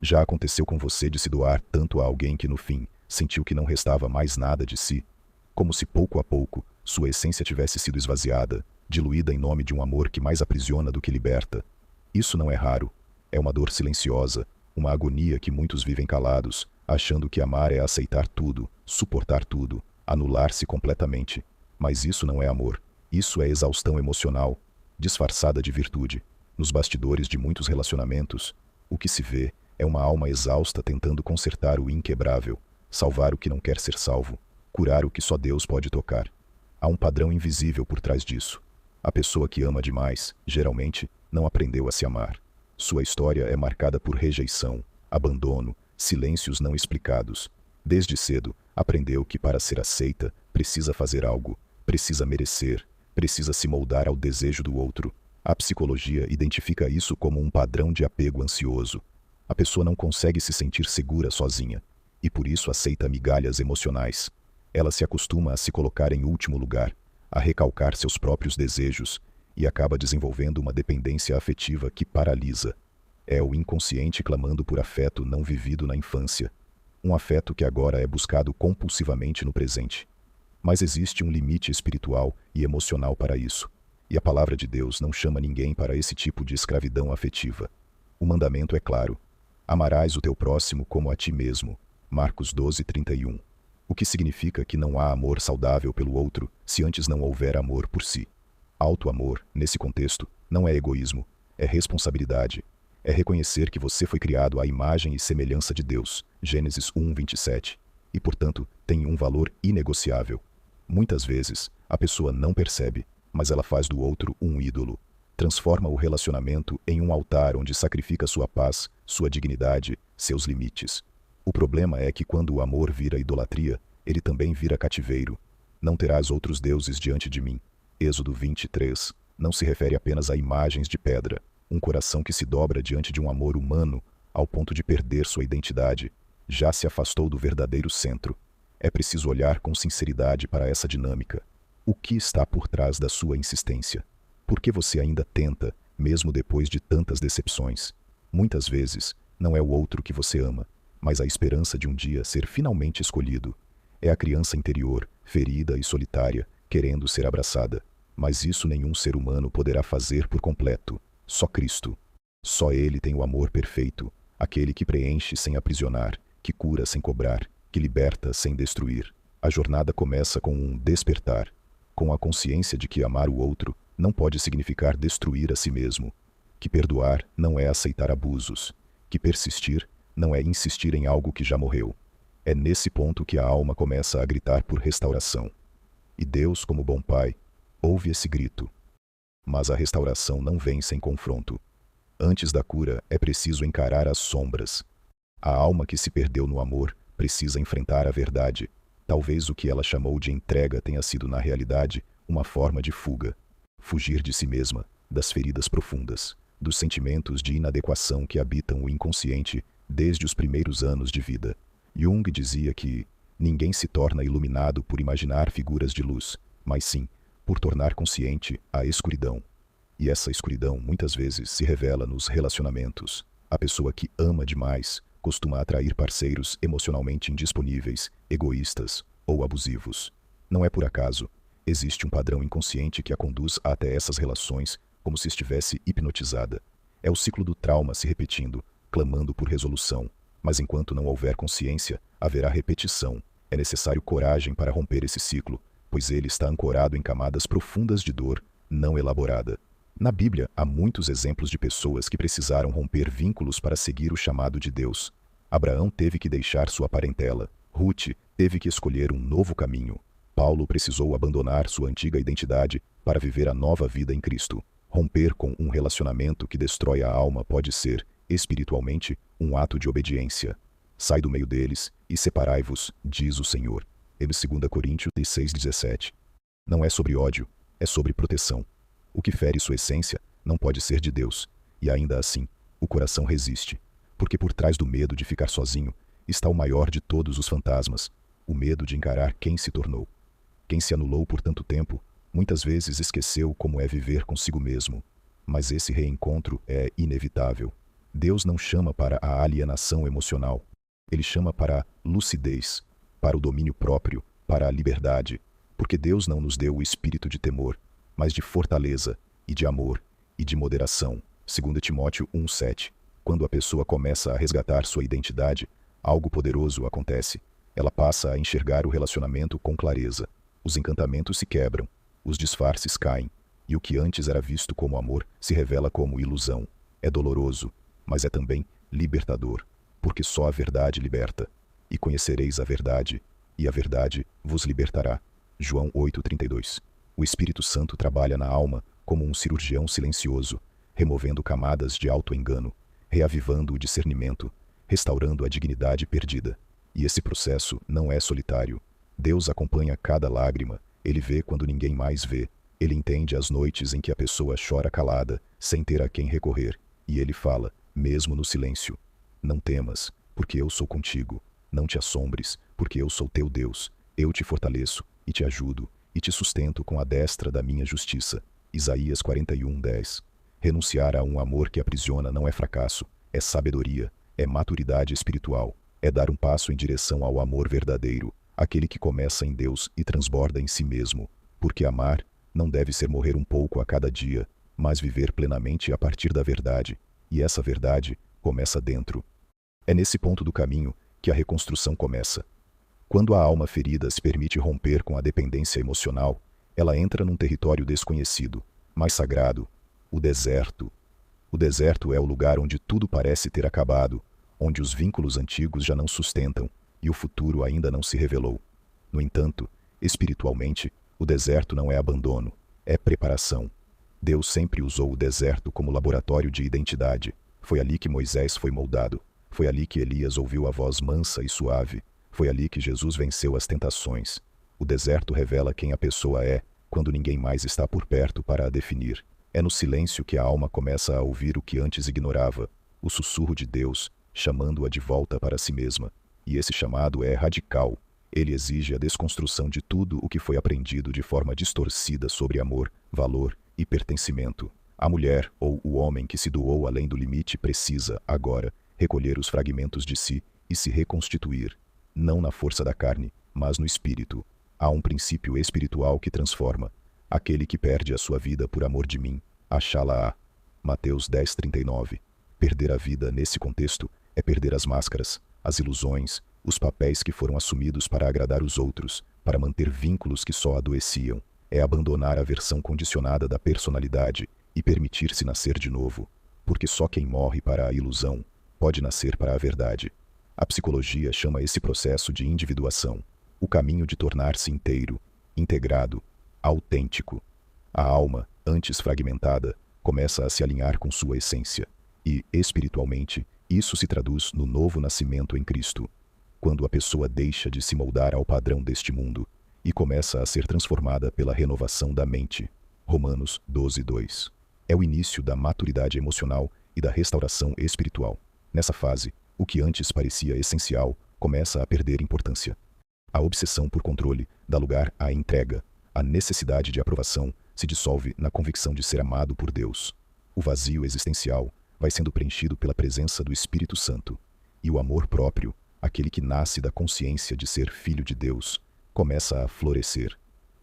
Já aconteceu com você de se doar tanto a alguém que no fim sentiu que não restava mais nada de si? Como se pouco a pouco sua essência tivesse sido esvaziada, diluída em nome de um amor que mais aprisiona do que liberta. Isso não é raro. É uma dor silenciosa, uma agonia que muitos vivem calados, achando que amar é aceitar tudo, suportar tudo, anular-se completamente. Mas isso não é amor. Isso é exaustão emocional, disfarçada de virtude. Nos bastidores de muitos relacionamentos, o que se vê é uma alma exausta tentando consertar o inquebrável, salvar o que não quer ser salvo, curar o que só Deus pode tocar. Há um padrão invisível por trás disso. A pessoa que ama demais, geralmente, não aprendeu a se amar. Sua história é marcada por rejeição, abandono, silêncios não explicados. Desde cedo, aprendeu que para ser aceita, precisa fazer algo, precisa merecer, precisa se moldar ao desejo do outro. A psicologia identifica isso como um padrão de apego ansioso. A pessoa não consegue se sentir segura sozinha, e por isso aceita migalhas emocionais. Ela se acostuma a se colocar em último lugar, a recalcar seus próprios desejos, e acaba desenvolvendo uma dependência afetiva que paralisa. É o inconsciente clamando por afeto não vivido na infância. Um afeto que agora é buscado compulsivamente no presente. Mas existe um limite espiritual e emocional para isso. E a palavra de Deus não chama ninguém para esse tipo de escravidão afetiva. O mandamento é claro. Amarás o teu próximo como a ti mesmo. Marcos 12:31. O que significa que não há amor saudável pelo outro se antes não houver amor por si. Auto-amor, nesse contexto, não é egoísmo, é responsabilidade. É reconhecer que você foi criado à imagem e semelhança de Deus, Gênesis 1:27, e, portanto, tem um valor inegociável. Muitas vezes, a pessoa não percebe, mas ela faz do outro um ídolo. Transforma o relacionamento em um altar onde sacrifica sua paz, sua dignidade, seus limites. O problema é que quando o amor vira idolatria, ele também vira cativeiro. Não terás outros deuses diante de mim. Êxodo 23. Não se refere apenas a imagens de pedra, um coração que se dobra diante de um amor humano ao ponto de perder sua identidade. Já se afastou do verdadeiro centro. É preciso olhar com sinceridade para essa dinâmica. O que está por trás da sua insistência? Por que você ainda tenta, mesmo depois de tantas decepções? Muitas vezes, não é o outro que você ama, mas a esperança de um dia ser finalmente escolhido. É a criança interior, ferida e solitária, querendo ser abraçada. Mas isso nenhum ser humano poderá fazer por completo. Só Cristo. Só Ele tem o amor perfeito, aquele que preenche sem aprisionar, que cura sem cobrar, que liberta sem destruir. A jornada começa com um despertar, com a consciência de que amar o outro não pode significar destruir a si mesmo, que perdoar não é aceitar abusos, que persistir não é insistir em algo que já morreu. É nesse ponto que a alma começa a gritar por restauração. E Deus, como bom pai, ouve esse grito. Mas a restauração não vem sem confronto. Antes da cura, é preciso encarar as sombras. A alma que se perdeu no amor precisa enfrentar a verdade. Talvez o que ela chamou de entrega tenha sido, na realidade, uma forma de fuga. Fugir de si mesma, das feridas profundas, dos sentimentos de inadequação que habitam o inconsciente desde os primeiros anos de vida. Jung dizia que ninguém se torna iluminado por imaginar figuras de luz, mas sim por tornar consciente a escuridão. E essa escuridão muitas vezes se revela nos relacionamentos. A pessoa que ama demais costuma atrair parceiros emocionalmente indisponíveis, egoístas ou abusivos. Não é por acaso. Existe um padrão inconsciente que a conduz até essas relações como se estivesse hipnotizada. É o ciclo do trauma se repetindo, clamando por resolução. Mas enquanto não houver consciência, haverá repetição. É necessário coragem para romper esse ciclo, pois ele está ancorado em camadas profundas de dor, não elaborada. Na Bíblia, há muitos exemplos de pessoas que precisaram romper vínculos para seguir o chamado de Deus. Abraão teve que deixar sua parentela. Ruth teve que escolher um novo caminho. Paulo precisou abandonar sua antiga identidade para viver a nova vida em Cristo. Romper com um relacionamento que destrói a alma pode ser, espiritualmente, um ato de obediência. Sai do meio deles e separai-vos, diz o Senhor. Em 2 Coríntios 6:17. Não é sobre ódio, é sobre proteção. O que fere sua essência não pode ser de Deus, e ainda assim, o coração resiste, porque por trás do medo de ficar sozinho está o maior de todos os fantasmas, o medo de encarar quem se tornou. Quem se anulou por tanto tempo, muitas vezes esqueceu como é viver consigo mesmo, mas esse reencontro é inevitável. Deus não chama para a alienação emocional. Ele chama para a lucidez, para o domínio próprio, para a liberdade, porque Deus não nos deu o espírito de temor, mas de fortaleza, e de amor, e de moderação. 2 Timóteo 1,7. Quando a pessoa começa a resgatar sua identidade, algo poderoso acontece. Ela passa a enxergar o relacionamento com clareza. Os encantamentos se quebram, os disfarces caem, e o que antes era visto como amor se revela como ilusão. É doloroso, mas é também libertador, porque só a verdade liberta. E conhecereis a verdade, e a verdade vos libertará. João 8,32. O Espírito Santo trabalha na alma como um cirurgião silencioso, removendo camadas de auto-engano, reavivando o discernimento, restaurando a dignidade perdida. E esse processo não é solitário. Deus acompanha cada lágrima, ele vê quando ninguém mais vê. Ele entende as noites em que a pessoa chora calada, sem ter a quem recorrer, e ele fala, mesmo no silêncio: não temas, porque eu sou contigo. Não te assombres, porque eu sou teu Deus. Eu te fortaleço, e te ajudo, e te sustento com a destra da minha justiça. Isaías 41:10. Renunciar a um amor que aprisiona não é fracasso, é sabedoria, é maturidade espiritual, é dar um passo em direção ao amor verdadeiro, aquele que começa em Deus e transborda em si mesmo, porque amar não deve ser morrer um pouco a cada dia, mas viver plenamente a partir da verdade, e essa verdade começa dentro. É nesse ponto do caminho que a reconstrução começa. Quando a alma ferida se permite romper com a dependência emocional, ela entra num território desconhecido, mais sagrado, o deserto. O deserto é o lugar onde tudo parece ter acabado, onde os vínculos antigos já não sustentam e o futuro ainda não se revelou. No entanto, espiritualmente, o deserto não é abandono, é preparação. Deus sempre usou o deserto como laboratório de identidade. Foi ali que Moisés foi moldado. Foi ali que Elias ouviu a voz mansa e suave. Foi ali que Jesus venceu as tentações. O deserto revela quem a pessoa é, quando ninguém mais está por perto para a definir. É no silêncio que a alma começa a ouvir o que antes ignorava, o sussurro de Deus, chamando-a de volta para si mesma. E esse chamado é radical. Ele exige a desconstrução de tudo o que foi aprendido de forma distorcida sobre amor, valor e pertencimento. A mulher ou o homem que se doou além do limite precisa, agora, recolher os fragmentos de si e se reconstituir, não na força da carne, mas no espírito. Há um princípio espiritual que transforma. Aquele que perde a sua vida por amor de mim, achá-la-á. Mateus 10:39. Perder a vida nesse contexto é perder as máscaras, as ilusões, os papéis que foram assumidos para agradar os outros, para manter vínculos que só adoeciam. É abandonar a versão condicionada da personalidade e permitir-se nascer de novo, porque só quem morre para a ilusão pode nascer para a verdade. A psicologia chama esse processo de individuação, o caminho de tornar-se inteiro, integrado, autêntico. A alma, antes fragmentada, começa a se alinhar com sua essência, e, espiritualmente, isso se traduz no novo nascimento em Cristo, quando a pessoa deixa de se moldar ao padrão deste mundo e começa a ser transformada pela renovação da mente. Romanos 12:2. É o início da maturidade emocional e da restauração espiritual. Nessa fase, o que antes parecia essencial começa a perder importância. A obsessão por controle dá lugar à entrega. A necessidade de aprovação se dissolve na convicção de ser amado por Deus. O vazio existencial vai sendo preenchido pela presença do Espírito Santo. E o amor próprio, aquele que nasce da consciência de ser filho de Deus, começa a florescer.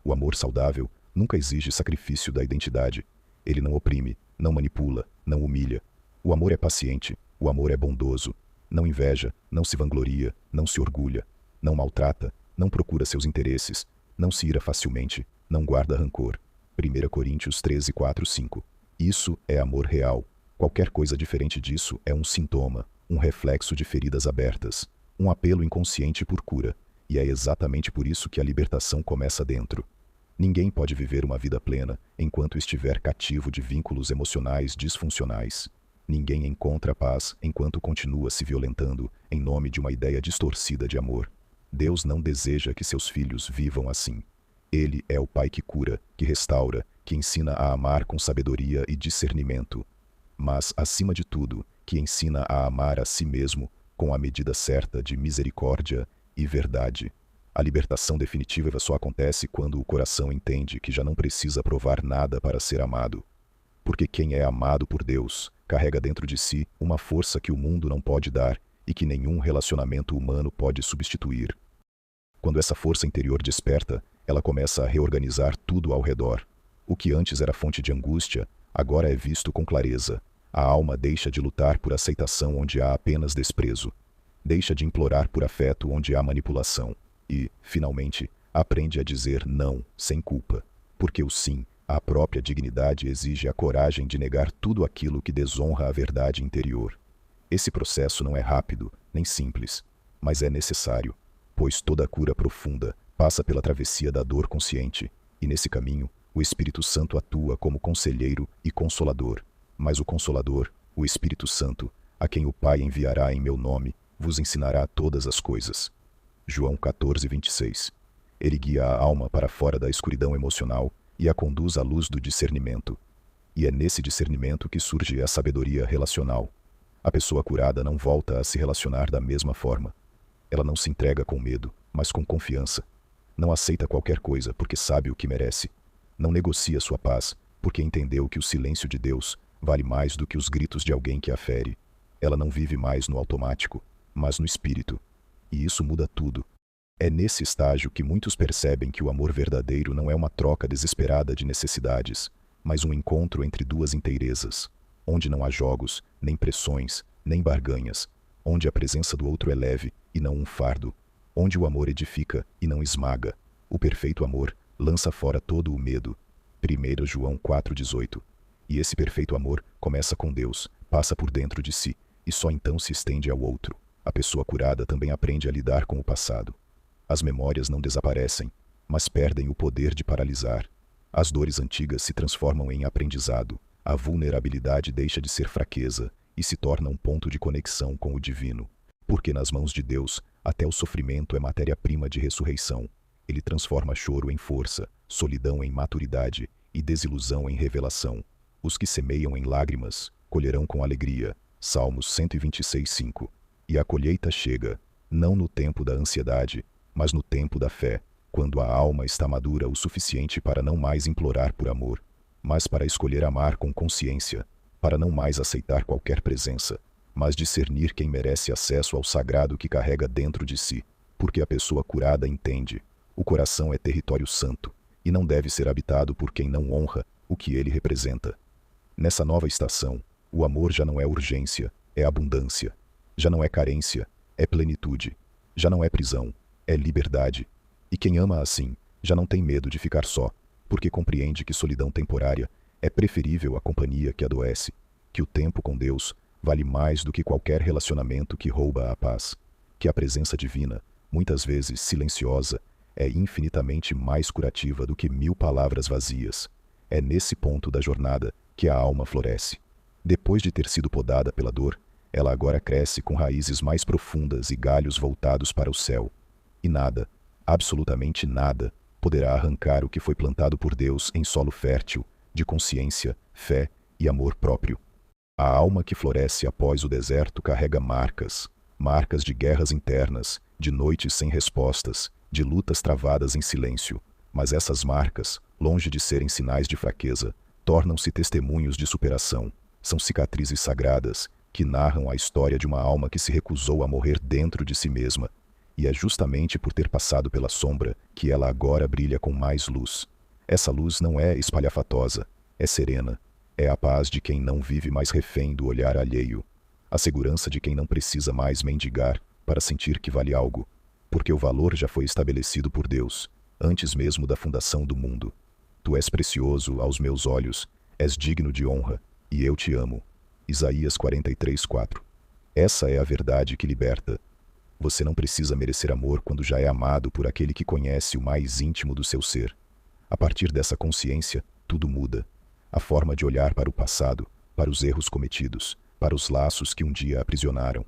O amor saudável nunca exige sacrifício da identidade. Ele não oprime, não manipula, não humilha. O amor é paciente, o amor é bondoso. Não inveja, não se vangloria, não se orgulha. Não maltrata, não procura seus interesses, não se ira facilmente, não guarda rancor. 1 Coríntios 13:4-5. Isso é amor real. Qualquer coisa diferente disso é um sintoma, um reflexo de feridas abertas, um apelo inconsciente por cura, e é exatamente por isso que a libertação começa dentro. Ninguém pode viver uma vida plena enquanto estiver cativo de vínculos emocionais disfuncionais. Ninguém encontra paz enquanto continua se violentando em nome de uma ideia distorcida de amor. Deus não deseja que seus filhos vivam assim. Ele é o Pai que cura, que restaura, que ensina a amar com sabedoria e discernimento. Mas, acima de tudo, que ensina a amar a si mesmo com a medida certa de misericórdia e verdade. A libertação definitiva só acontece quando o coração entende que já não precisa provar nada para ser amado. Porque quem é amado por Deus carrega dentro de si uma força que o mundo não pode dar e que nenhum relacionamento humano pode substituir. Quando essa força interior desperta, ela começa a reorganizar tudo ao redor. O que antes era fonte de angústia, agora é visto com clareza. A alma deixa de lutar por aceitação onde há apenas desprezo. Deixa de implorar por afeto onde há manipulação. E, finalmente, aprende a dizer não, sem culpa. Porque o sim, a própria dignidade exige a coragem de negar tudo aquilo que desonra a verdade interior. Esse processo não é rápido, nem simples, mas é necessário, pois toda cura profunda passa pela travessia da dor consciente, e nesse caminho, o Espírito Santo atua como conselheiro e consolador. Mas o Consolador, o Espírito Santo, a quem o Pai enviará em meu nome, vos ensinará todas as coisas. João 14:26. Ele guia a alma para fora da escuridão emocional e a conduz à luz do discernimento. E é nesse discernimento que surge a sabedoria relacional. A pessoa curada não volta a se relacionar da mesma forma. Ela não se entrega com medo, mas com confiança. Não aceita qualquer coisa porque sabe o que merece. Não negocia sua paz porque entendeu que o silêncio de Deus vale mais do que os gritos de alguém que a fere. Ela não vive mais no automático, mas no espírito. E isso muda tudo. É nesse estágio que muitos percebem que o amor verdadeiro não é uma troca desesperada de necessidades, mas um encontro entre duas inteirezas, onde não há jogos, nem pressões, nem barganhas, onde a presença do outro é leve e não um fardo, onde o amor edifica e não esmaga. O perfeito amor lança fora todo o medo. 1 João 4:18. E esse perfeito amor começa com Deus, passa por dentro de si, e só então se estende ao outro. A pessoa curada também aprende a lidar com o passado. As memórias não desaparecem, mas perdem o poder de paralisar. As dores antigas se transformam em aprendizado. A vulnerabilidade deixa de ser fraqueza e se torna um ponto de conexão com o divino. Porque nas mãos de Deus, até o sofrimento é matéria-prima de ressurreição. Ele transforma choro em força, solidão em maturidade e desilusão em revelação. Os que semeiam em lágrimas, colherão com alegria. Salmos 126:5. E a colheita chega, não no tempo da ansiedade, mas no tempo da fé, quando a alma está madura o suficiente para não mais implorar por amor, mas para escolher amar com consciência, para não mais aceitar qualquer presença, mas discernir quem merece acesso ao sagrado que carrega dentro de si, porque a pessoa curada entende, o coração é território santo, e não deve ser habitado por quem não honra o que ele representa. Nessa nova estação, o amor já não é urgência, é abundância. Já não é carência, é plenitude. Já não é prisão, é liberdade. E quem ama assim, já não tem medo de ficar só, porque compreende que solidão temporária é preferível à companhia que adoece, que o tempo com Deus vale mais do que qualquer relacionamento que rouba a paz, que a presença divina, muitas vezes silenciosa, é infinitamente mais curativa do que 1000 palavras vazias. É nesse ponto da jornada que a alma floresce. Depois de ter sido podada pela dor, ela agora cresce com raízes mais profundas e galhos voltados para o céu. E nada, absolutamente nada, poderá arrancar o que foi plantado por Deus em solo fértil, de consciência, fé e amor próprio. A alma que floresce após o deserto carrega marcas, marcas de guerras internas, de noites sem respostas, de lutas travadas em silêncio. Mas essas marcas, longe de serem sinais de fraqueza, tornam-se testemunhos de superação. São cicatrizes sagradas que narram a história de uma alma que se recusou a morrer dentro de si mesma. E é justamente por ter passado pela sombra que ela agora brilha com mais luz. Essa luz não é espalhafatosa, é serena. É a paz de quem não vive mais refém do olhar alheio. A segurança de quem não precisa mais mendigar para sentir que vale algo. Porque o valor já foi estabelecido por Deus, antes mesmo da fundação do mundo. Tu és precioso aos meus olhos, és digno de honra, e eu te amo. Isaías 43:4. Essa é a verdade que liberta. Você não precisa merecer amor quando já é amado por aquele que conhece o mais íntimo do seu ser. A partir dessa consciência, tudo muda. A forma de olhar para o passado, para os erros cometidos, para os laços que um dia aprisionaram.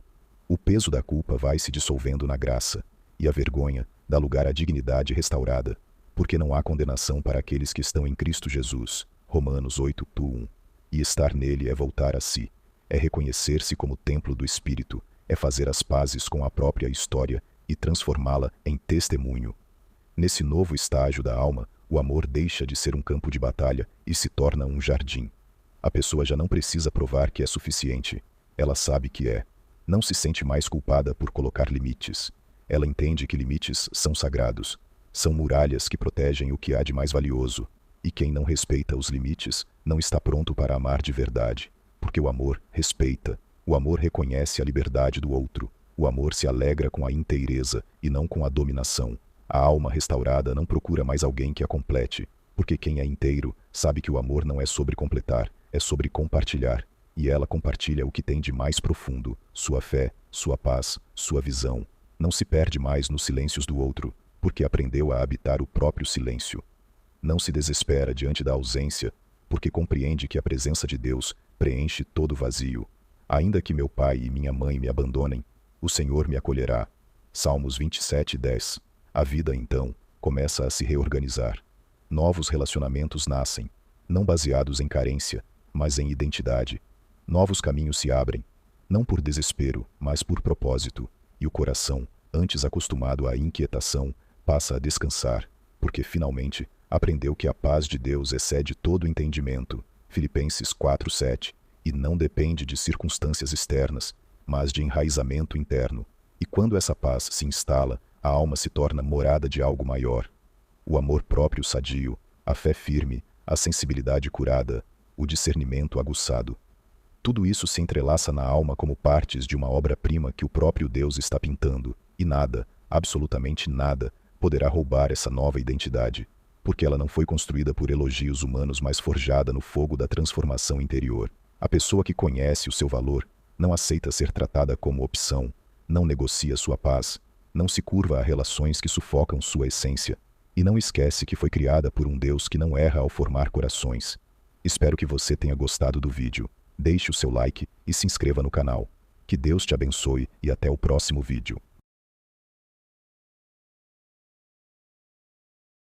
O peso da culpa vai se dissolvendo na graça, e a vergonha dá lugar à dignidade restaurada, porque não há condenação para aqueles que estão em Cristo Jesus. Romanos 8:1. E estar nele é voltar a si, é reconhecer-se como templo do Espírito, é fazer as pazes com a própria história e transformá-la em testemunho. Nesse novo estágio da alma, o amor deixa de ser um campo de batalha e se torna um jardim. A pessoa já não precisa provar que é suficiente. Ela sabe que é. Não se sente mais culpada por colocar limites. Ela entende que limites são sagrados. São muralhas que protegem o que há de mais valioso. E quem não respeita os limites não está pronto para amar de verdade. Porque o amor respeita. O amor reconhece a liberdade do outro. O amor se alegra com a inteireza e não com a dominação. A alma restaurada não procura mais alguém que a complete. Porque quem é inteiro sabe que o amor não é sobre completar, é sobre compartilhar. E ela compartilha o que tem de mais profundo, sua fé, sua paz, sua visão. Não se perde mais nos silêncios do outro, porque aprendeu a habitar o próprio silêncio. Não se desespera diante da ausência, porque compreende que a presença de Deus preenche todo vazio. Ainda que meu pai e minha mãe me abandonem, o Senhor me acolherá. Salmos 27:10. A vida, então, começa a se reorganizar. Novos relacionamentos nascem, não baseados em carência, mas em identidade. Novos caminhos se abrem, não por desespero, mas por propósito. E o coração, antes acostumado à inquietação, passa a descansar, porque finalmente aprendeu que a paz de Deus excede todo entendimento. Filipenses 4:7. E não depende de circunstâncias externas, mas de enraizamento interno. E quando essa paz se instala, a alma se torna morada de algo maior. O amor próprio sadio, a fé firme, a sensibilidade curada, o discernimento aguçado. Tudo isso se entrelaça na alma como partes de uma obra-prima que o próprio Deus está pintando, e nada, absolutamente nada, poderá roubar essa nova identidade, porque ela não foi construída por elogios humanos, mas forjada no fogo da transformação interior. A pessoa que conhece o seu valor não aceita ser tratada como opção, não negocia sua paz, não se curva a relações que sufocam sua essência, e não esquece que foi criada por um Deus que não erra ao formar corações. Espero que você tenha gostado do vídeo. Deixe o seu like e se inscreva no canal. Que Deus te abençoe e até o próximo vídeo.